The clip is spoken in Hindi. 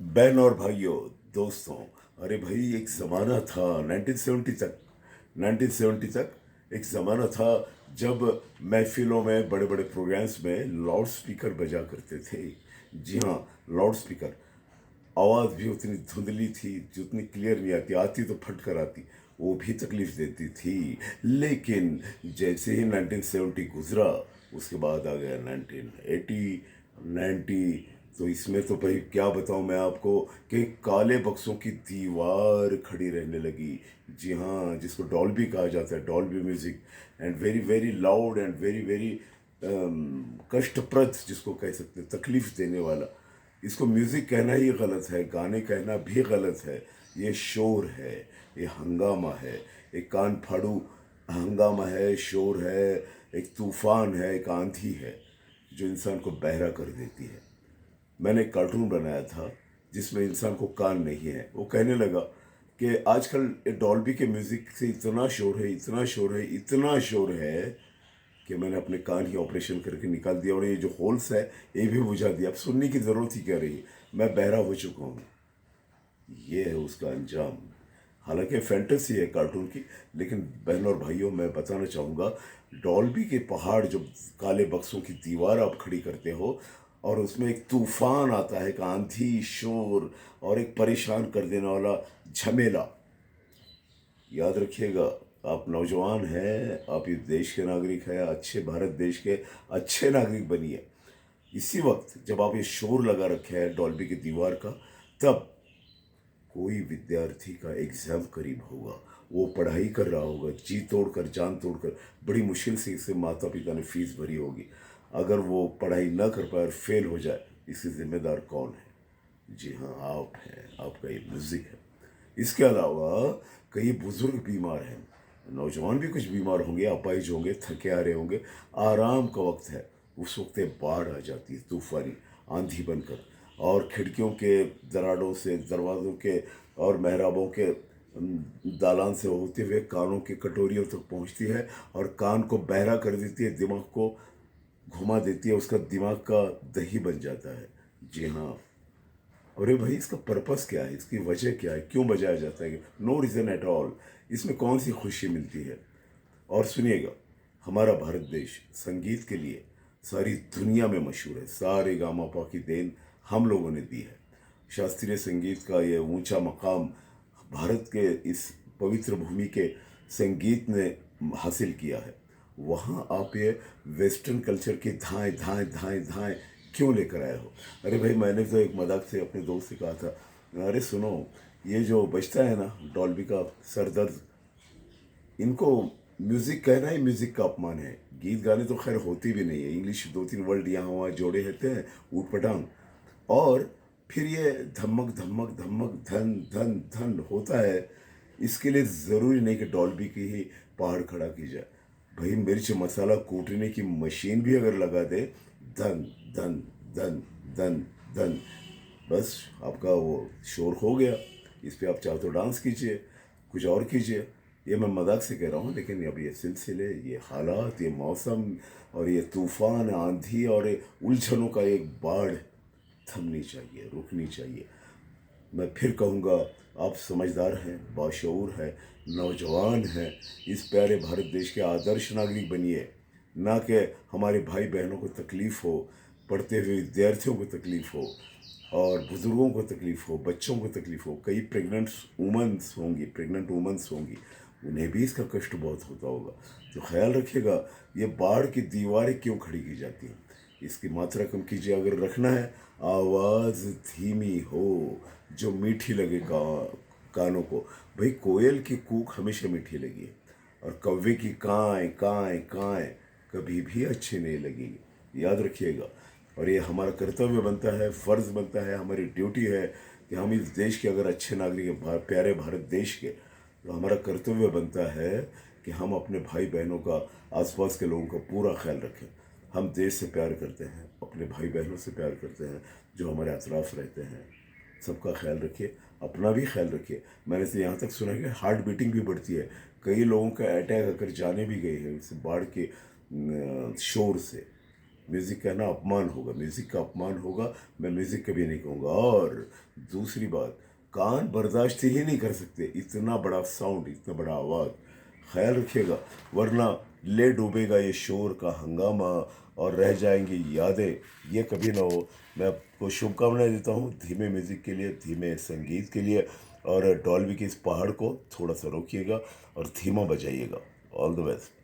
बहन और भाइयों, दोस्तों, अरे भाई एक ज़माना था 1970 तक एक ज़माना था जब महफिलों में बड़े बड़े प्रोग्राम्स में लाउड स्पीकर बजा करते थे। जी हाँ, लाउड स्पीकर। आवाज़ भी उतनी धुंधली थी, जितनी क्लियर नहीं आती, आती तो फट कर आती, वो भी तकलीफ देती थी। लेकिन जैसे ही 1970 गुजरा, उसके बाद आ गया 1980, 90। तो इसमें तो भाई क्या बताऊं मैं आपको कि काले बक्सों की दीवार खड़ी रहने लगी। जी हाँ, जिसको डॉल्बी कहा जाता है, Dolby music. And very very loud and very very कष्टप्रद, जिसको कह सकते हैं, तकलीफ देने वाला। इसको म्यूज़िक कहना ही गलत है, गाने कहना भी गलत है। ये शोर है, ये हंगामा है, एक कान फाड़ू हंगामा है, शोर है, एक तूफान है, एक आंधी है, जो इंसान को बहरा कर देती है। मैंने एक कार्टून बनाया था जिसमें इंसान को कान नहीं है। वो कहने लगा कि आजकल डॉल्बी के म्यूज़िक से इतना शोर है, इतना शोर है, इतना शोर है कि मैंने अपने कान की ऑपरेशन करके निकाल दिया, और ये जो होल्स है ये भी बुझा दिया। अब सुनने की ज़रूरत ही क्या रही, मैं बहरा हो चुका हूँ। ये है उसका अंजाम। हालांकि फैंटेसी है कार्टून की, लेकिन बहनों और भाइयों, मैं बताना चाहूँगा, डॉल्बी के पहाड़, जो काले बक्सों की दीवार आप खड़ी करते हो और उसमें एक तूफान आता है, एक आंधी, शोर और एक परेशान कर देने वाला झमेला। याद रखिएगा, आप नौजवान हैं, आप इस देश के नागरिक हैं, अच्छे भारत देश के अच्छे नागरिक बनिए। इसी वक्त जब आप ये शोर लगा रखे हैं डॉल्बी की दीवार का, तब कोई विद्यार्थी का एग्ज़ाम करीब होगा, वो पढ़ाई कर रहा होगा, जी तोड़कर, जान तोड़कर, बड़ी मुश्किल से इसे माता पिता ने फीस भरी होगी। अगर वो पढ़ाई ना कर पाए और फेल हो जाए, इसकी जिम्मेदार कौन है? जी हाँ, आप हैं, आपका ये म्यूज़िक है। इसके अलावा कई बुजुर्ग बीमार हैं, नौजवान भी कुछ बीमार होंगे, अपाहिज होंगे, थके आ रहे होंगे। आराम का वक्त है, उस वक्त ये बाढ़ आ जाती है, तूफानी आंधी बनकर, और खिड़कियों के दराड़ों से, दरवाज़ों के और मेहराबों के दालान से होते हुए कानों की कटोरियों तक पहुंचती है और कान को बहरा कर देती है, दिमाग को घुमा देती है, उसका दिमाग का दही बन जाता है। जी हाँ। अरे भाई, इसका पर्पस क्या है, इसकी वजह क्या है, क्यों बजाया जाता है? No reason at all. इसमें कौन सी खुशी मिलती है? और सुनिएगा, हमारा भारत देश संगीत के लिए सारी दुनिया में मशहूर है। सारे गामापा की देन हम लोगों ने दी है। शास्त्रीय संगीत का ये ऊंचा मकाम भारत के इस पवित्र भूमि के संगीत ने हासिल किया है। वहाँ आप ये वेस्टर्न कल्चर की धाएँ धाएँ धाएँ धाएँ क्यों लेकर आए हो? अरे भाई, मैंने तो एक मजाक से अपने दोस्त से कहा था, अरे सुनो, ये जो बजता है ना डॉल्बी का सरदर्द, इनको म्यूज़िक कहना ही म्यूज़िक का अपमान है। गीत गाने तो खैर होती भी नहीं है, इंग्लिश दो तीन वर्ड यहाँ वहाँ जोड़े रहते हैं, ऊट पटांग। और फिर ये धमक धमक धमक धन धन धन होता है। इसके लिए ज़रूरी नहीं कि डॉल्बी की ही पहाड़ खड़ा की जाए। भाई, मिर्च मसाला कूटने की मशीन भी अगर लगा दे, धन धन धन धन धन, बस आपका वो शोर हो गया। इस पे आप चाहो तो डांस कीजिए, कुछ और कीजिए। ये मैं मजाक से कह रहा हूँ, लेकिन अब ये सिलसिले, ये हालात, ये मौसम और ये तूफान, आंधी और ये उलझनों का एक बाढ़ थमनी चाहिए, रुकनी चाहिए। मैं फिर कहूँगा, आप समझदार हैं, बाशऊर हैं, नौजवान हैं, इस प्यारे भारत देश के आदर्श नागरिक बनिए। ना कि हमारे भाई बहनों को तकलीफ़ हो, पढ़ते हुए विद्यार्थियों को तकलीफ़ हो, और बुज़ुर्गों को तकलीफ़ हो, बच्चों को तकलीफ़ हो, कई प्रेग्नेंट वुमेंस होंगी, उन्हें भी इसका कष्ट बहुत होता होगा। तो ख्याल रखिएगा, ये बाढ़ की दीवारें क्यों खड़ी की जाती हैं? इसकी मात्रा कम कीजिए। अगर रखना है, आवाज़ धीमी हो, जो मीठी लगे कानों को। भाई, कोयल की कूक हमेशा मीठी लगी है, और कौवे की काएँ काएँ काएँ कभी भी अच्छी नहीं लगेगी। याद रखिएगा। और ये हमारा कर्तव्य बनता है, फ़र्ज़ बनता है, हमारी ड्यूटी है कि हम इस देश के अगर अच्छे नागरिक हैं, प्यारे भारत देश के, तो हमारा कर्तव्य बनता है कि हम अपने भाई बहनों का, आसपास के लोगों का पूरा ख्याल रखें। हम देश से प्यार करते हैं, अपने भाई बहनों से प्यार करते हैं, जो हमारे अतराफ़ रहते हैं। सबका ख्याल रखिए, अपना भी ख्याल रखिए। मैंने तो यहाँ तक सुना है कि हार्ट बीटिंग भी बढ़ती है। कई लोगों का अटैक अगर जाने भी गए हैं इस बाढ़ के शोर से। म्यूज़िक कहना अपमान होगा, म्यूज़िक का अपमान होगा, मैं म्यूज़िक कभी नहीं कहूँगा। और दूसरी बात, कान बर्दाश्त ही नहीं कर सकते इतना बड़ा साउंड, इतना बड़ा आवाज़। ख्याल रखिएगा, वरना ले डूबेगा ये शोर का हंगामा और रह जाएंगी यादें, ये कभी ना हो। मैं आपको शुभकामनाएं देता हूँ धीमे म्यूज़िक के लिए, धीमे संगीत के लिए। और डॉल्बी के इस पहाड़ को थोड़ा सा रोकिएगा और धीमा बजाइएगा। All the best.